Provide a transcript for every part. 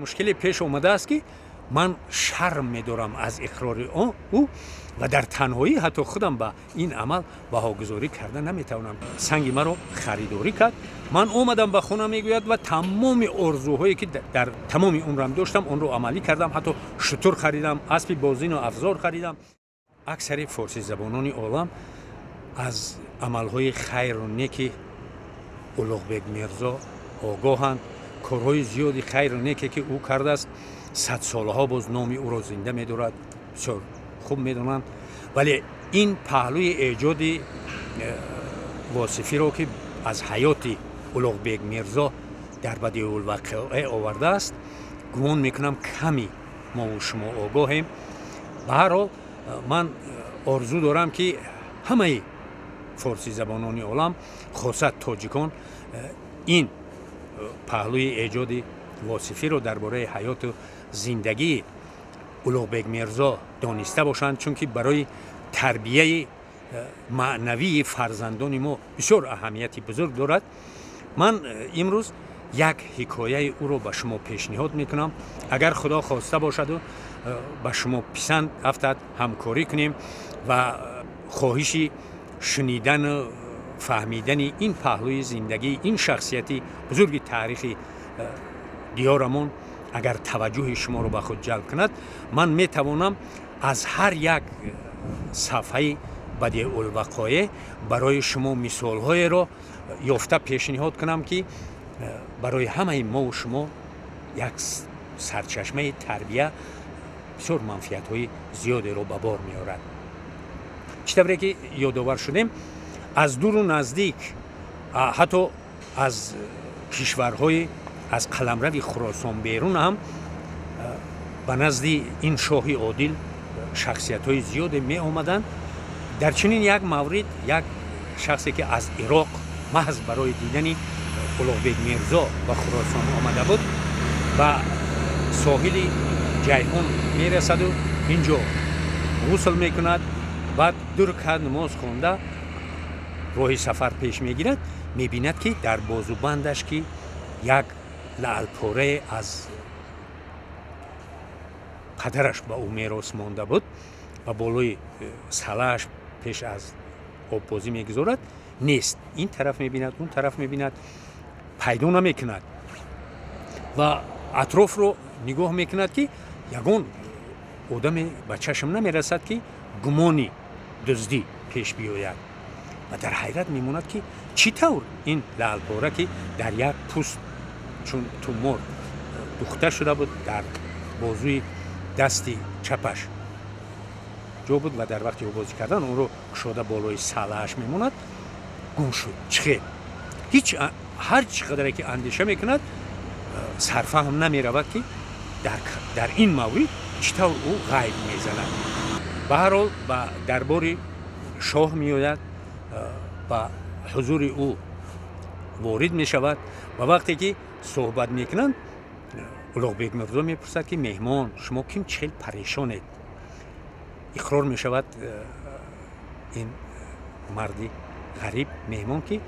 مشکلی پیش آمده است که من شرم می‌دارم از اقرار او و در تنهایی حتی خودم به این عمل بهاگذاری کرده نمیتوانم. سنگ مرا خریداری کرد. من اومدم به خونه میگوید و تمام آرزوهایی که در تمام عمرم داشتم اون رو عملی کردم. حتی شتر خریدم، اسب بازین و افزار خریدم. اکثر فارسی زبانان عالم از عملهای خیر و نیکی اولوغبک میرزا آگاهند. کارهای زیادی خیر و نیکی که او کرده است، 100 سالها باز نام او را زنده می‌دارد. بسیار خوب می‌دانند. ولی این پهلوی ایجاد واصفی را که از حیات اولوغبک میرزا در بدیع الواقع آورده است، گمان میکنم کمی ما و شما آگاهیم. به هر حال من آرزو دارم که همه فارسی زبانان عالم، خاصت تاجیکان، این پهلوی ایجاد واصفی رو درباره حیات و زندگی اولوغبک میرزا دانسته باشند، چون که برای تربیه معنوی فرزندان ما بسیار اهمیتی بزرگ دارد. من امروز یک حکایه او رو به شما پیشنهاد میکنم. اگر خدا خواسته باشد و به شما پسند افتد همکاری کنیم و خواهشی شنیدن و فهمیدن این پهلوی زندگی این شخصیتی بزرگ تاریخی دیارمون اگر توجه شما رو به خود جلب کند، من می توانم از هر یک صفحه بدیع الوقایع برای شما مثال‌های را یافته پیشنهاد کنم که برای همه ما و شما یک سرچشمه تربیه بسیار منفعت‌های زیادی را به بار می‌آورد. چطوری که یادآور شدیم، از دور و نزدیک، حتی از کشورهای از قلمرو خراسان بیرون هم به نزد این شاه عادل شخصیت‌های زیادی می آمدند. در چنین یک مورد یک شخصی که از عراق محض برای دیدن اولوغبک میرزا و خراسان آمده بود و ساحل جیهون می رسد و اینجا غسل می کند، بعد 2 رکعت نماز خونده راه سفر پیش می گیرد. می بیند که در بازوبندش که یک لعل پاره از پدرش به او میراث مانده بود و بالای سله‌اش پیش از آبپازی میگذارد نیست. این طرف میبیند، اون طرف میبیند، پیدا نمیکند و اطراف رو نگاه میکند که یگان آدم به چشم نمیرسد که گمانی دزدی پیش بیاید و در حیرت میماند که چطور این لعل پاره که در یک پوست چون تومور دوخته شده بود در بازوی دستی چپش جو بود و در وقتی بازی کردن اون رو کشاده بالای سله‌اش میموند، گم شد. چخیر هیچ هر چقدر که اندیشه میکند سرفهم نمی رود که در این مورد چطور او غیب میزند. به هر حال به دربار شاه میآید و حضور او وارد می شود و وقتی که صحبت میکنند اولوغبک میرزا میپرسد که مهمان شما کیم چهل پریشانید. اقرار می شود این مردی غریب مهمان که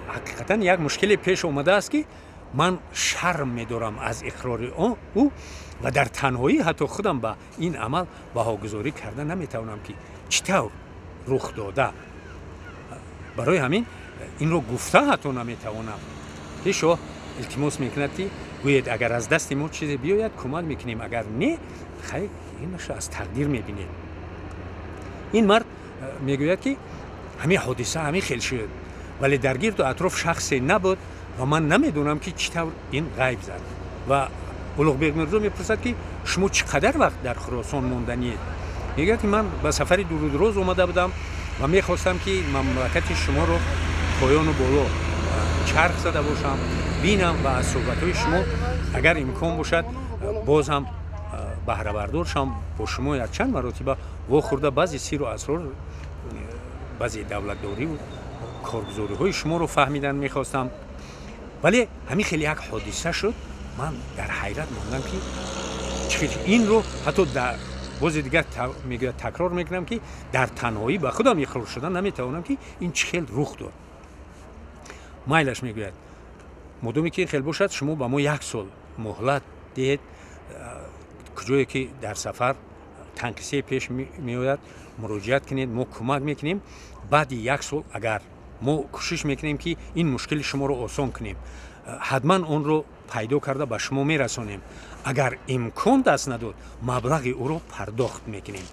حقیقتا یک مشکلی پیش آمده است که من شرم می‌دارم از اقرار او و در تنهایی حتی خودم به این عمل بهاگذاری کرده نمیتوانم که چطور رخ داده. برای همین این رو گفته حتی نمیتوانم. شاه التماس میکند که گوید اگر از دست ما چیزی بیاید کمک میکنیم، اگر نه خیر اینش از تقدیر میبینید. این مرد میگوید که همین حادثه همین خیلی شد ولی در گرد و اطراف شخصی نبود و من نمیدونم که چطور این غیب زد. و اولوغبک میرزا میپرسد که شما چقدر وقت در خراسان موندنید؟ میگه که من به سفر دور و دراز اومده بودم و میخواستم که مملکت شما رو پایان و بالا چرخ زده باشم بینم و از صحبت‌های شما اگر امکان باشد باز هم بهره بردار شم، با شما یک چند مرتبه واخورده بعضی سیر و اسرار بعضی دولتداری و کارگزاری های شما رو فهمیدن میخواستم. ولی همین خیلی یک حادثه شد. من در حیرت ماندم که چقدر این رو حتی در باز دیگر تکرار میکنم که در تنهایی به خودم اقرار شدن نمیتوانم که این چقدر رخ داد. مایلش میگوید مادامی که خیلی باشد شما به ما 1 سال مهلت دید کجایی که در سفر تنقیصی پیش میآید مراجعت کنید ما کمک میکنیم بعد یک سال اگر ما کوشش میکنیم که این مشکل شما رو آسان کنیم حتما اون رو پیدا کرده به شما میرسانیم اگر امکان دست نداد مبلغ او رو پرداخت میکنیم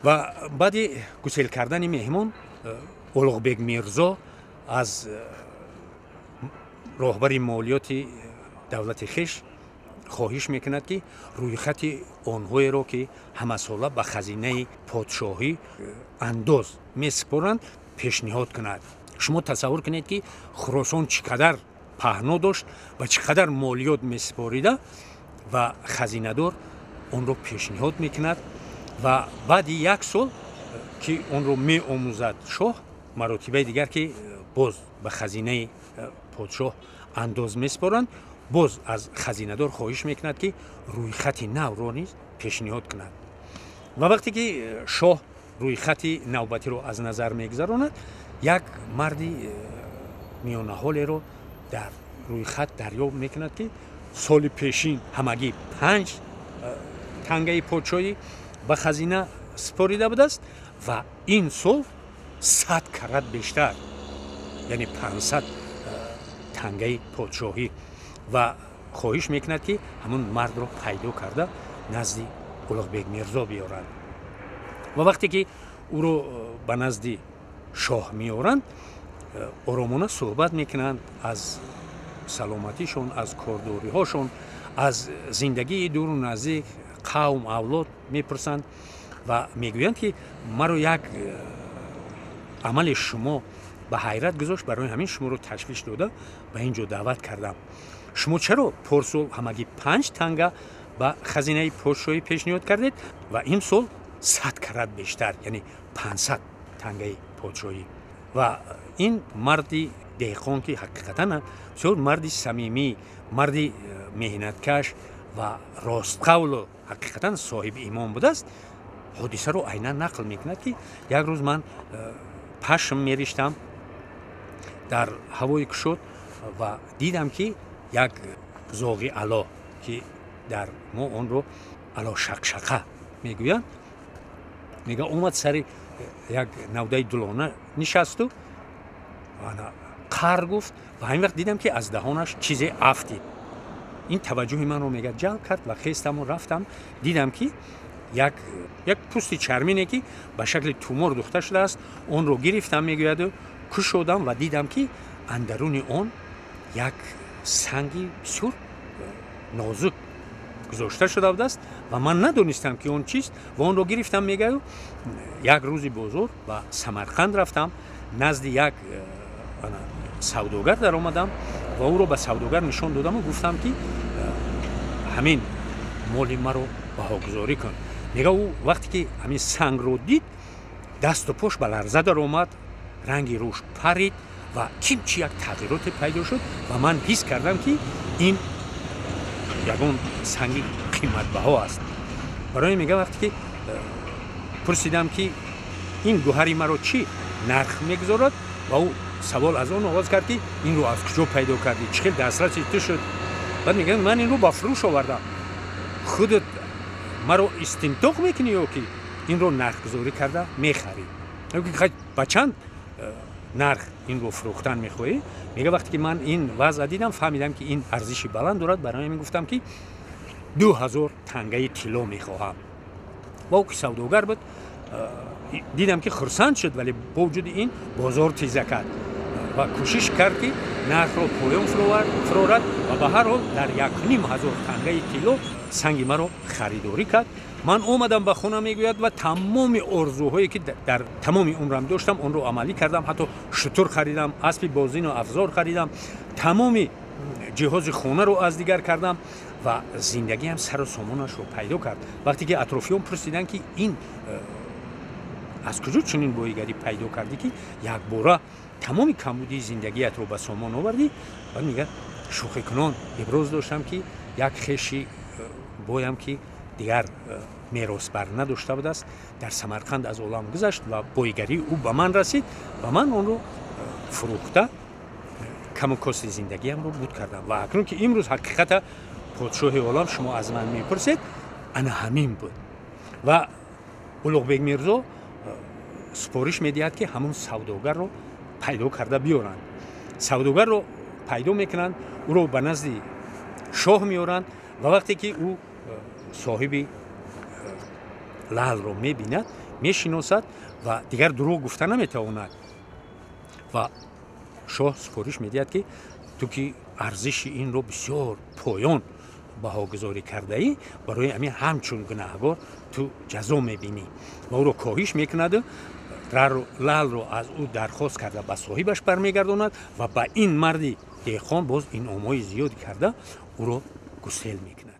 و بعد گسیل کردن مهمان اولغبек میرزا از راهبر مالیات دولت خیش خواهش میکند که رویخط آنهایی را که همه ساله به خزینه پادشاهی انداز میسپارند پیشنهاد کند شما تصور کنید که خراسان چقدر پهنا داشت و چقدر مالیات میسپاریده و خزینه دار اون رو پیشنهاد میکند و بعد یک سال که اون رو می آموزد شاه مراتبه دیگر که باز به خزینه پادشاه انداز میسپارند باز از خزینه دار خواهش میکند که روی خط نو را نیز پیشنهاد کند و وقتی که شاه روی خط نوبتی رو از نظر میگذراند یک مردی میانه حالی رو در روی خط دریافت میکند که سال پیشین همگی 5 تنگه پادشاهی به خزینه سپاریده بوده است و این سال 100 کرات بیشتر یعنی 500 تنگه پادشاهی و خواهش میکند که همون مرد رو پیدا کرده نزد اولغبek میرزا بیارند و وقتی که او رو به نزد شاه میارند آرامانه صحبت میکنند از سلامتیشون از کارداری هاشون از زندگی دور و نزدیک قوم اولاد میپرسند و میگویند که مرا یک عمل شما به حیرت گذاشت برای همین شما رو تشویش داده به اینجا دعوت کردم شما چرا پارسال همگی 5 تنگه به خزینه پادشاهی پیشنهاد کردید و این سال 100 کرات بیشتر یعنی 500 تنگه پادشاهی و این مردی دهقان که حقیقتا بسیار مردی صمیمی مردی مهنتکش و راستقول و حقیقتا صاحب ایمان بوده است حادثه رو عینا نقل میکند که یک روز من پشم میریشتم در هوای کشود و دیدم که یک زاغی علا که در ما اون رو علا شقشقه میگویند میگه اومد سر یک نوده دلانه نشست و قهر گفت و همین وقت دیدم که از دهانش چیزی افتید این توجه من رو میگه جلب کرد و خیستم و رفتم دیدم که یک پوست چرمینه که به شکل تومور دوخته شده است اون رو گرفتم میگوید و کشودم و دیدم که اندرون اون یک سنگی بسیار نازک گذاشته شده بود است و من ندونستم که اون چیست و اون رو گرفتم میگه یک روزی بزرگ و سمرقند رفتم نزد یک سوداگر در آمدم و او رو به سوداگر نشان دادم و گفتم که همین مال ما رو بهاگذاری کن میگه او وقتی که همین سنگ رو دید دست و پاش به لرزه در آمد رنگی روش پرید و کیمچی یک تغییرات پیدا شد و من حس کردم که این یگون سنگی قیمت بها است برای میگه وقتی که پرسیدم که این گوهری مرا چی نرخ میگذارد و او سوال از اون آغاز کرد که این رو از کجا پیدا کردی چه دسترسی تو شد بعد میگه من این رو با فروش آوردم خودت مرا استنتاق میکنی یا که این رو نرخ گذاری کرده میخری خیلی با چند نرخ این رو فروختن میخوایی میگه وقتی که من این وضع دیدم فهمیدم که این ارزشی بلند دارد برای من گفتم که 2000 تنگه طلا میخواهم و او که سوداگر بود دیدم که خرسند شد ولی با وجود این بازار تیزه کرد و کوشش کرد که نرخ رو پایان فرارد و به هر حال در 1500 تنگه طلا سنگ مرا خریداری کرد من اومدم به خونه میگوید و تمام آرزوهایی که در تمام عمرم داشتم اون رو عملی کردم حتی شتر خریدم اسب بازین و افزار خریدم تمام جهاز خونه رو از دیگر کردم و زندگی هم سر و سامانش رو پیدا کرد وقتی که اطرافیان پرسیدن که این از کجا چنین بایگری پیدا کردی که یک باره تمام کمبودی زندگیت رو به سامان آوردی و میگه شوخی کنان ابراز داشتم که یک خیشی بایم که دیگر میراث بر نداشته بود است در سمرقند از عالم گذشت و بایگری او به من رسید و من اون رو فروخته کم و کاست زندگیم رو بود کردم و اکنون که امروز حقیقت подшоҳи олам шумо аз ман мепурсед, ана ҳамин буд. Ва Улуғбек Мирзо супориш медиҳад ки ҳамон савдогарро пайдо карда биёранд. Савдогарро пайдо мекунанд, ӯро ба назди шоҳ меоранд ва вақте ки ӯ соҳиби лаълро мебинад, мешиносад ва дигар дурӯғ гуфта наметавонад. Ва шоҳ супориш медиҳад ки ту ки арзиши инро бисёр поён баҳогузорӣ кардаӣ, барои ҳамин ҳамчун гунаҳгор ту ҷазо мебинӣ. Ва ӯро коҳиш мекунаду лаълро аз ӯ дархост карда ба соҳибаш бармегардонад ва ба ин марди деҳқон боз инъомҳои зиёде карда ӯро гусел мекунад.